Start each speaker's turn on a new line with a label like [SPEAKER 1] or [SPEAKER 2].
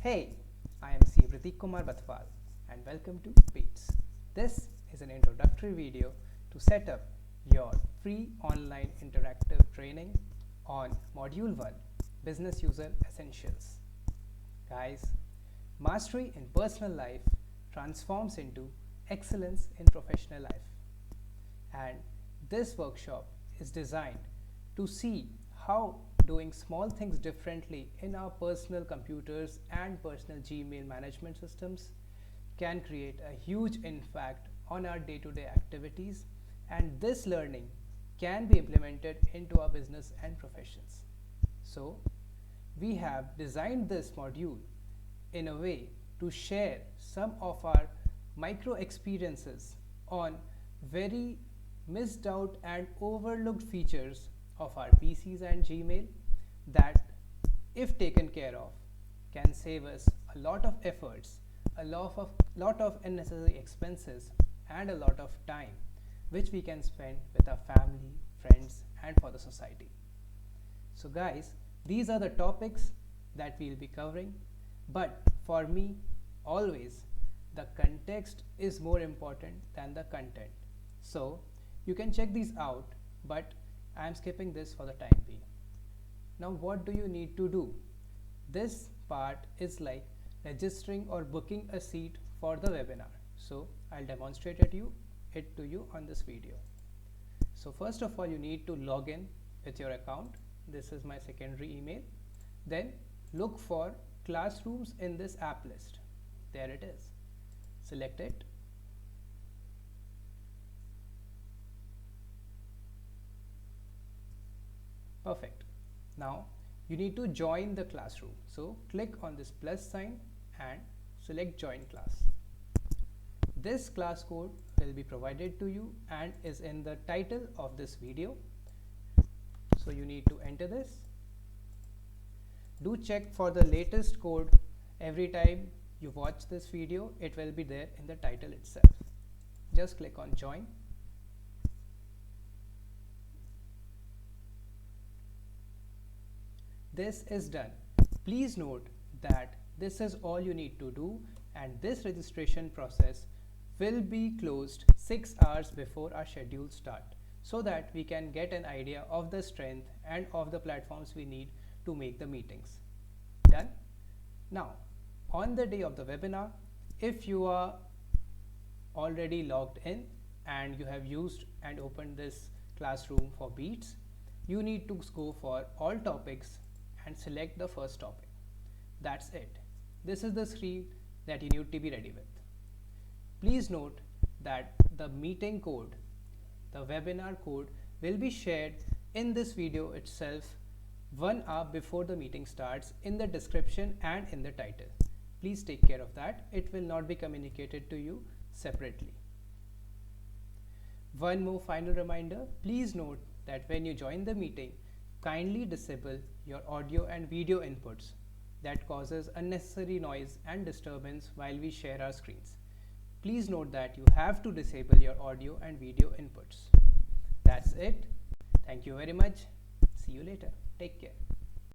[SPEAKER 1] Hey, I am C. Pratik Kumar Bathwal and welcome to Beats. This is an introductory video to set up your free online interactive training on Module 1 Business User Essentials. Guys, mastery in personal life transforms into excellence in professional life. And this workshop is designed to see how doing small things differently in our personal computers and personal Gmail management systems can create a huge impact on our day-to-day activities, and this learning can be implemented into our business and professions. So we have designed this module in a way to share some of our micro experiences on very missed out and overlooked features of our PCs and Gmail that, if taken care of, can save us a lot of efforts, a lot of unnecessary expenses, and a lot of time which we can spend with our family, friends, and for the society. So guys, these are the topics that we'll be covering, but for me, always the context is more important than the content. So you can check these out, but I am skipping this for the time being. Now what do you need to do? This part is like registering or booking a seat for the webinar. So I'll demonstrate it to you on this video. So first of all, you need to log in with your account. This is my secondary email. Then look for classrooms in this app list. There it is. Select it. Perfect. Now you need to join the classroom. So click on this plus sign and select join class. This class code will be provided to you and is in the title of this video. So you need to enter this. Do check for the latest code every time you watch this video. It will be there in the title itself. Just click on join. This is done. Please note that this is all you need to do, and this registration process will be closed 6 hours before our schedule start, so that we can get an idea of the strength and of the platforms we need to make the meetings. Done? Now, on the day of the webinar, if you are already logged in and you have used and opened this classroom for Beats, you need to go for all topics and select the first topic. That's it. This is the screen that you need to be ready with. Please note that the meeting code, the webinar code, will be shared in this video itself 1 hour before the meeting starts in the description and in the title. Please take care of that. It will not be communicated to you separately. One more final reminder, please note that when you join the meeting, kindly disable your audio and video inputs that causes unnecessary noise and disturbance while we share our screens. Please note that you have to disable your audio and video inputs. That's it. Thank you very much. See you later. Take care.